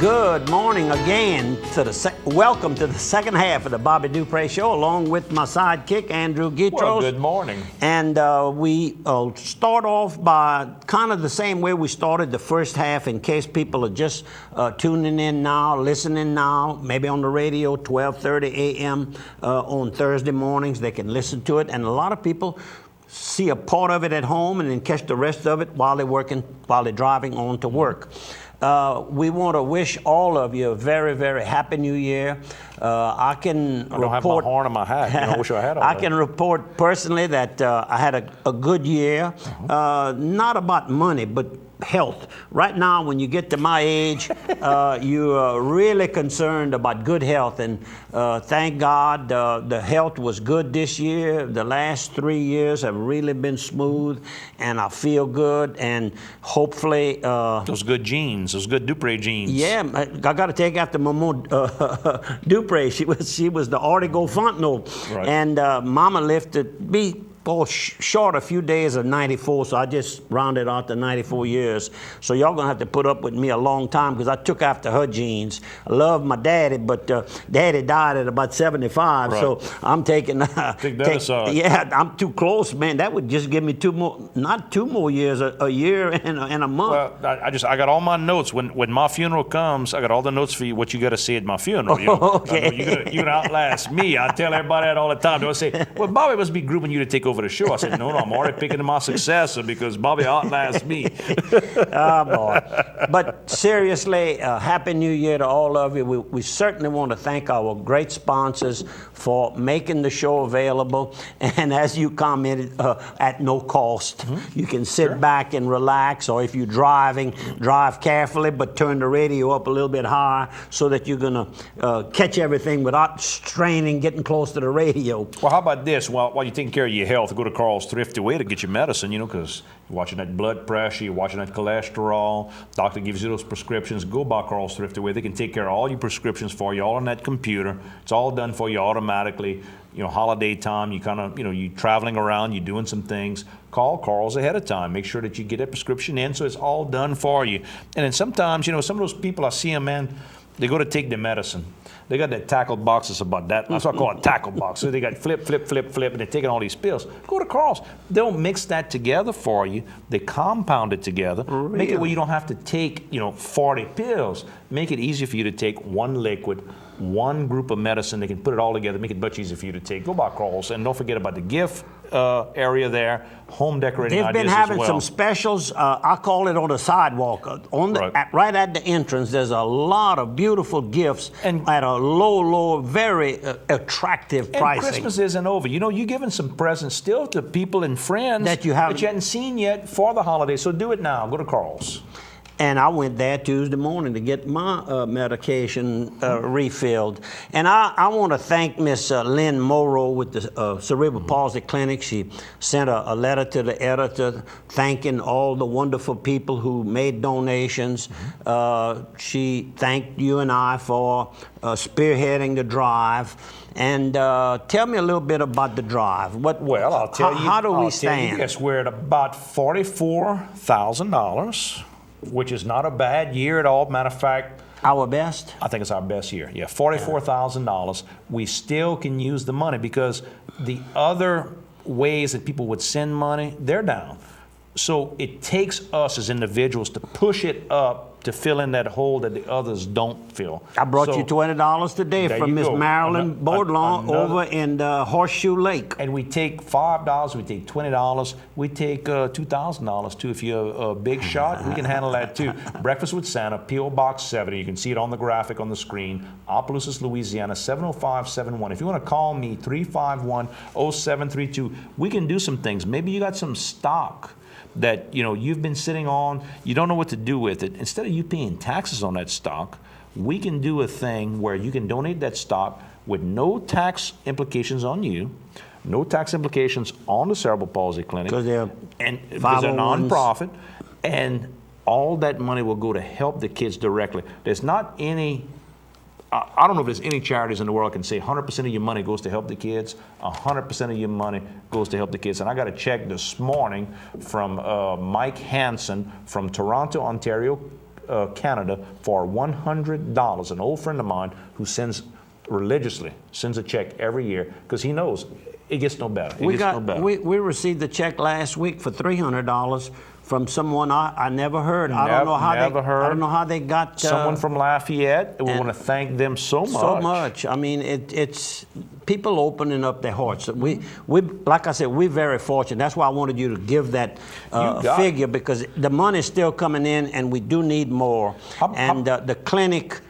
Good morning again to welcome to the second half of the Bdthurs1230 C Show, along with my sidekick, Andrew Bdthurs1230 Well, good morning. And we start off by kind of the same way we started the first half, in case people are just tuning in now, listening now, maybe on the radio, 12:30 a.m. On Thursday mornings. They can listen to it. And a lot of people see a part of it at home and then catch the rest of it while they're working, while they're driving on to work. We want to wish all of you a very, very happy New Year. I can I don't have my horn in my hat. I wish I had all I that. can report personally that I had a good year. Not about money, but health. Right now, when you get to my age, you are really concerned about good health. And thank God the health was good this year. The last 3 years have really been smooth, and I feel good. And hopefully... those good genes, those good Dupre genes. Yeah, I got to take after Mama Dupre. She was the Artigo Fontenot. Right. And Mama lived to be short a few days of 94, so I just rounded out to 94 years. So y'all gonna have to put up with me a long time, because I took after her genes. I love my daddy, but daddy died at about 75, right. So I'm taking... yeah, I'm too close, man. That would just give me not two more years, a year and a month. Well, I got all my notes. When my funeral comes, I got all the notes for you, what you got to say at my funeral. You know? Okay. You're gonna outlast me. I tell everybody that all the time. They'll say, well, Bobby must be grouping you to take over the show. I said, no, I'm already picking my successor, because Bobby outlasts me. Oh, boy. But seriously, Happy New Year to all of you. We certainly want to thank our great sponsors for making the show available. And as you commented, at no cost. You can sit back and relax, or if you're driving, drive carefully, but turn the radio up a little bit higher so that you're going to catch everything without straining, getting close to the radio. Well, how about this? While you're taking care of your health, go to Carl's Thrifty Way to get your medicine, because you're watching that blood pressure, you're watching that cholesterol, doctor gives you those prescriptions, go by Carl's Thrifty Way. They can take care of all your prescriptions for you, all on that computer. It's all done for you automatically. Holiday time, you're traveling around, you're doing some things. Call Carl's ahead of time. Make sure that you get that prescription in, so it's all done for you. And then sometimes, some of those people, I see them, man, they go to take their medicine. They got that tackle box that's about that. That's what I call a tackle box. So they got flip, and they're taking all these pills. Go to Carl's. They'll mix that together for you. They compound it together. Really? Make it where you don't have to take, 40 pills. Make it easy for you to take one liquid, one group of medicine. They can put it all together, make it much easier for you to take. Go by Carl's, and don't forget about the gift area there, home decorating They've ideas been having as well. some specials. I call it on the sidewalk. Right at the entrance, there's a lot of beautiful gifts And at a low, very attractive pricing. And Christmas isn't over. You're giving some presents still to people and friends that you haven't seen yet for the holidays. So do it now. Go to Carl's. And I went there Tuesday morning to get my medication refilled. And I want to thank Miss Lynn Morrow with the Cerebral Palsy Clinic. She sent a letter to the editor thanking all the wonderful people who made donations. She thanked you and I for spearheading the drive. And tell me a little bit about the drive. Well, I'll tell you. How do we stand? Yes, we're at about $44,000. Which is not a bad year at all. Matter of fact, our best? I think it's our best year. Yeah, $44,000. We still can use the money, because the other ways that people would send money, they're down. So it takes us as individuals to push it up to fill in that hole that the others don't fill. I brought you $20 today from Miss Marilyn Baudelaire over in Horseshoe Lake. And we take $5, we take $20, we take $2,000 too. If you're a big shot, we can handle that too. Breakfast with Santa, P.O. Box 70. You can see it on the graphic on the screen. Opelousas, Louisiana, 70571. If you want to call me, 351-0732. We can do some things. Maybe you got some stock that you've been sitting on, you don't know what to do with it. Instead of you paying taxes on that stock, we can do a thing where you can donate that stock with no tax implications on you, no tax implications on the Cerebral Palsy Clinic, because they're nonprofit, and all that money will go to help the kids directly. There's not any I don't know if there's any charities in the world that can say 100% of your money goes to help the kids, 100% of your money goes to help the kids. And I got a check this morning from Mike Hansen from Toronto, Ontario, Canada for $100. An old friend of mine who religiously sends a check every year because he knows it gets no better. We received a check last week for $300 from someone I never heard. I don't know how they got someone from Lafayette. We want to thank them so much. So much. I mean, it's people opening up their hearts. We like I said, we're very fortunate. That's why I wanted you to give that figure because the money's still coming in, and we do need more. The clinic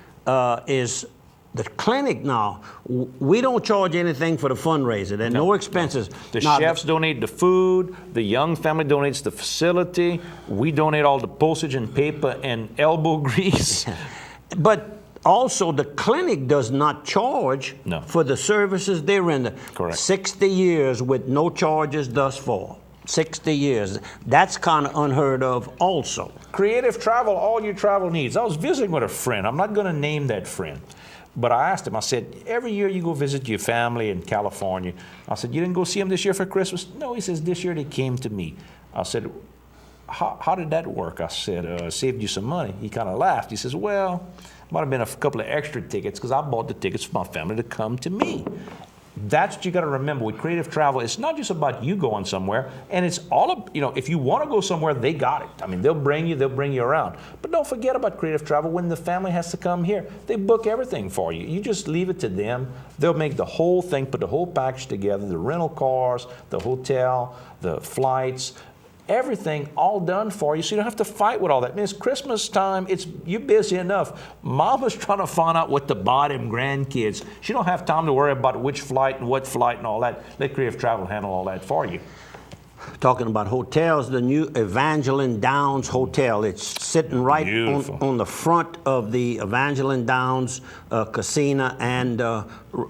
is. The clinic now, we don't charge anything for the fundraiser. There are no expenses. The chefs donate the food. The young family donates the facility. We donate all the postage and paper and elbow grease. But also, the clinic does not charge for the services they render. Correct. 60 years with no charges thus far. 60 years. That's kind of unheard of also. Creative Travel, all your travel needs. I was visiting with a friend. I'm not going to name that friend. But I asked him, I said, every year you go visit your family in California. I said, you didn't go see them this year for Christmas? No, he says, this year they came to me. I said, how did that work? I said, saved you some money. He kind of laughed. He says, well, might have been a couple of extra tickets because I bought the tickets for my family to come to me. That's what you got to remember with Creative Travel. It's not just about you going somewhere, and it's all if you want to go somewhere, they got it. I mean, they'll bring you around. But don't forget about Creative Travel. When the family has to come here, they book everything for you. You just leave it to them. They'll make the whole thing, put the whole package together, the rental cars, the hotel, the flights, everything all done for you, so you don't have to fight with all that. I mean, it's Christmas time. You're busy enough. Mama's trying to find out what to buy them grandkids. She don't have time to worry about which flight and what flight and all that. Let Creative Travel handle all that for you. Talking about hotels, the new Evangeline Downs Hotel. It's sitting right on the front of the Evangeline Downs casino and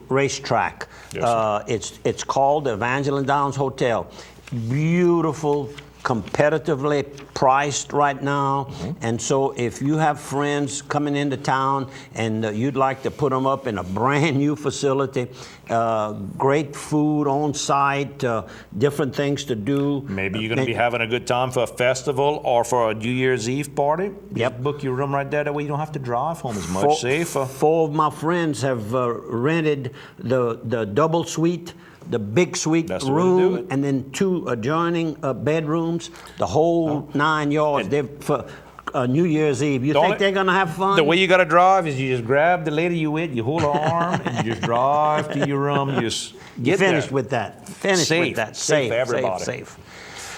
racetrack. Yes, it's called the Evangeline Downs Hotel. Beautiful, competitively priced right now. And so if you have friends coming into town and you'd like to put them up in a brand new facility, great food on site, different things to do. Maybe you're going to be having a good time for a festival or for a New Year's Eve party. Yep. Just book your room right there. That way you don't have to drive home as much. Safer. 4 of my friends have rented the double suite, the big suite room, and then 2 adjoining bedrooms, the whole 9 yards. For New Year's Eve. You think they're going to have fun? The way you got to drive is you just grab the lady you with, you hold her arm, and you just drive to your room. You just get Finished there. with that. Finished with that. Safe for everybody. Safe.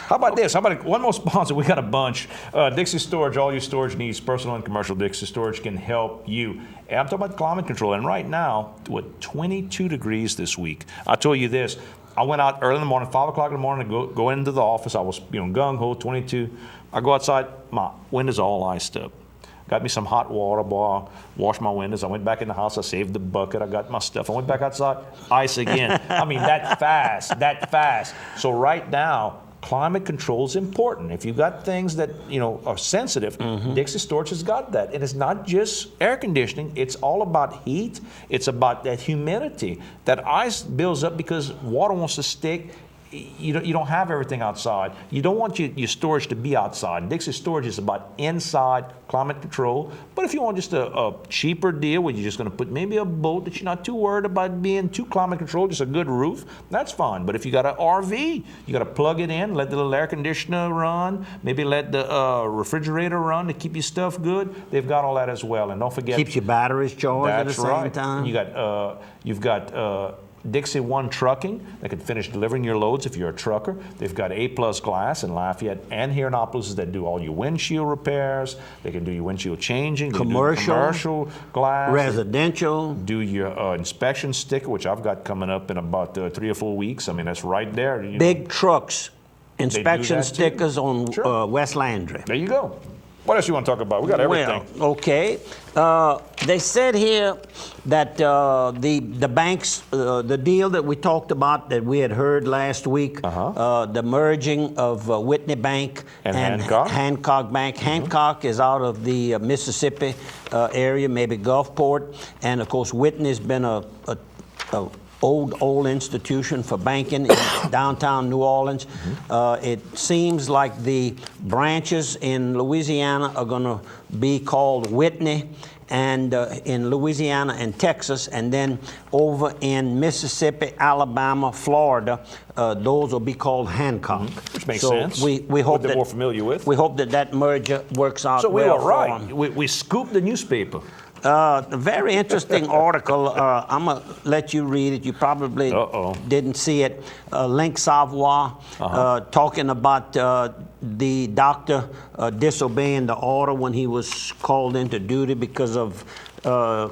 How about this? How about one more sponsor? We got a bunch. Dixie Storage, all your storage needs, personal and commercial. Dixie Storage can help you. And I'm talking about climate control. And right now, 22 degrees this week. I'll tell you this. I went out early in the morning, 5 o'clock in the morning, to go into the office. I was, gung-ho, 22. I go outside, my windows are all iced up. Got me some hot water, boy, washed my windows. I went back in the house, I saved the bucket, I got my stuff. I went back outside, ice again. I mean, that fast. So right now, climate control is important. If you've got things that are sensitive, Dixie Storage has got that. And it's not just air conditioning. It's all about heat. It's about that humidity. That ice builds up because water wants to stick. You don't have everything outside. You don't want your storage to be outside. Dixie Storage is about inside climate control. But if you want just a cheaper deal where you're just going to put maybe a boat that you're not too worried about being too climate controlled, just a good roof, that's fine. But if you got an RV, you got to plug it in, let the little air conditioner run, maybe let the refrigerator run to keep your stuff good. They've got all that as well. And don't forget, keeps your batteries charged at the same time. You've got Dixie One Trucking that can finish delivering your loads if you're a trucker. They've got A-plus glass in Lafayette and here in Annapolis that do all your windshield repairs. They can do your windshield changing. Commercial glass. Residential. Do your inspection sticker, which I've got coming up in about 3 or 4 weeks. I mean, that's right there. Big trucks. Inspection stickers on West Landry. There you go. What else you want to talk about? We got everything. Well, okay. They said here that the banks, the deal that we talked about that we had heard last week, the merging of Whitney Bank and Hancock Bank. Hancock is out of the Mississippi area, maybe Gulfport, and of course Whitney's been a old institution for banking in downtown New Orleans. It seems like the branches in Louisiana are going to be called Whitney, and in Louisiana and Texas, and then over in Mississippi, Alabama, Florida, those will be called Hancock. Which makes so sense. We hope What they're that more familiar with. We hope that that merger works out So we well were right. for them. We scooped the newspaper. A very interesting article. I'm going to let you read it. You probably didn't see it. Link Savoy talking about the doctor disobeying the order when he was called into duty because of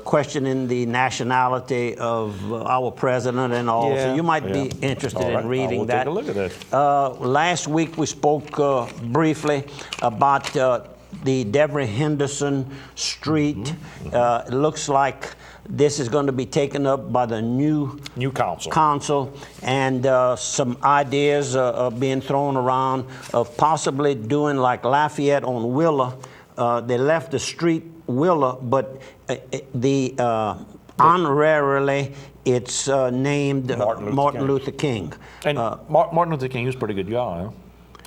questioning the nationality of our president and all. So you might be interested in reading we'll that. Take a look at that. Last week we spoke briefly about the Devery Henderson Street. It looks like this is going to be taken up by the new council, and some ideas are being thrown around of possibly doing like Lafayette on Willa. They left the street Willa, but honorarily it's named Martin Luther King. And Martin Luther King was a pretty good guy, huh?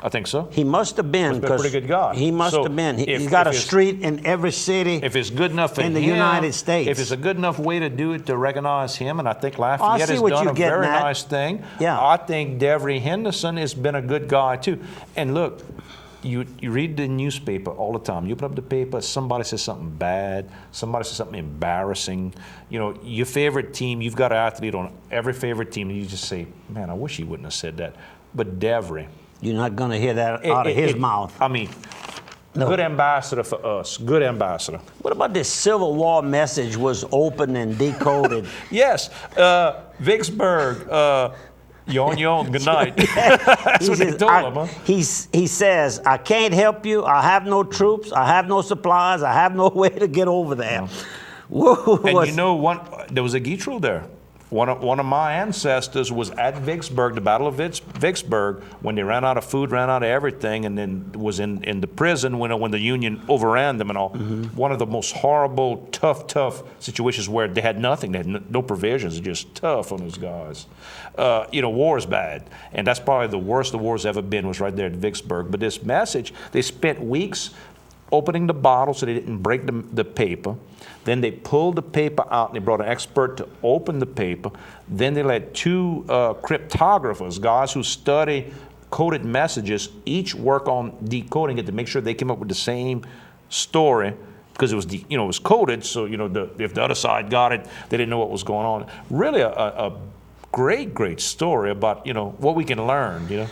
I think so. He must have been. A pretty good guy. He must have been. He's got a street in every city. If it's good enough in the United States. If it's a good enough way to do it to recognize him, and I think Lafayette has done a very nice thing. Yeah. I think Devery Henderson has been a good guy too. And look, you read the newspaper all the time. You open up the paper, somebody says something bad, somebody says something embarrassing. You know, your favorite team, you've got an athlete on every favorite team, and you just say, man, I wish he wouldn't have said that. But Devery, you're not going to hear that out of his mouth. I mean, good ambassador for us. Good ambassador. What about this Civil War message was opened and decoded? Yes. Vicksburg, you're on your own. Good night. That's what they told him, huh? He says, I can't help you. I have no troops. I have no supplies. I have no way to get over there. Whoa, and you know, there was a Geatral there. One of my ancestors was at Vicksburg, the Battle of Vicksburg, when they ran out of food, ran out of everything, and then was in the prison when the Union overran them and all. One of the most horrible, tough situations where they had nothing. They had no provisions. Just tough on those guys. You know, war is bad. And that's probably the worst the war's ever been, was right there at Vicksburg. But this message, they spent weeks opening the bottle so they didn't break the paper. Then they pulled the paper out and they brought an expert to open the paper. Then they let two cryptographers, guys who study coded messages, each work on decoding it to make sure they came up with the same story, because it was it was coded. So if the other side got it, they didn't know what was going on. Really a great story about what we can learn.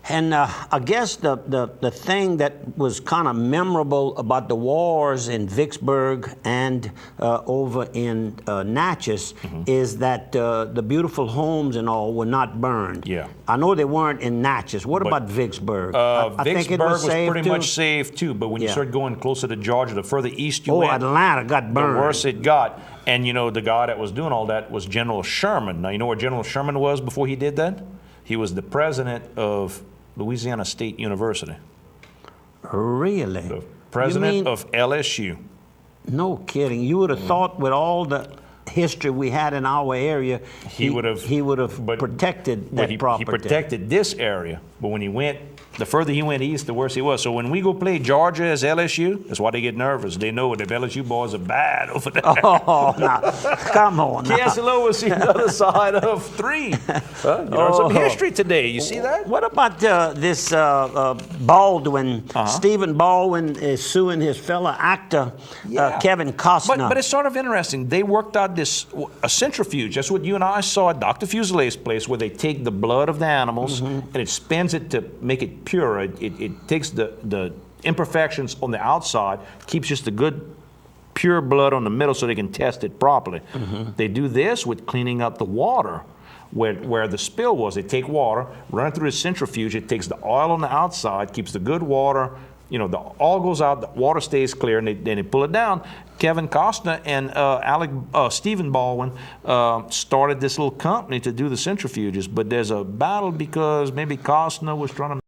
And I guess the thing that was kind of memorable about the wars in Vicksburg and over in Natchez is that the beautiful homes and all were not burned. Yeah. I know they weren't in Natchez. What about Vicksburg? I think it was pretty too. much safe too, but when you start going closer to Georgia, the further east you went, Atlanta got burned. The worse it got. And the guy that was doing all that was General Sherman. Now you know where General Sherman was before he did that? He was the president of Louisiana State University. Really? The president of LSU. No kidding. You would have thought with all the history we had in our area, he would have protected that property. He protected this area, but when he went, the further he went east, the worse he was. So when we go play Georgia as LSU, that's why they get nervous. They know the LSU boys are bad over there. Oh, now, come on. KSLO was the other side of 3. You learned some history today. You see that? What about this Baldwin? Stephen Baldwin is suing his fellow actor, Kevin Costner. But it's sort of interesting. They worked out a centrifuge. That's what you and I saw at Dr. Fusilier's place, where they take the blood of the animals and it spins it to make it pure. It takes the imperfections on the outside, keeps just the good pure blood on the middle so they can test it properly. They do this with cleaning up the water where the spill was. They take water, run it through a centrifuge, it takes the oil on the outside, keeps the good water, the oil goes out, the water stays clear, and then they pull it down. Kevin Costner and Stephen Baldwin started this little company to do the centrifuges, but there's a battle because maybe Costner was trying to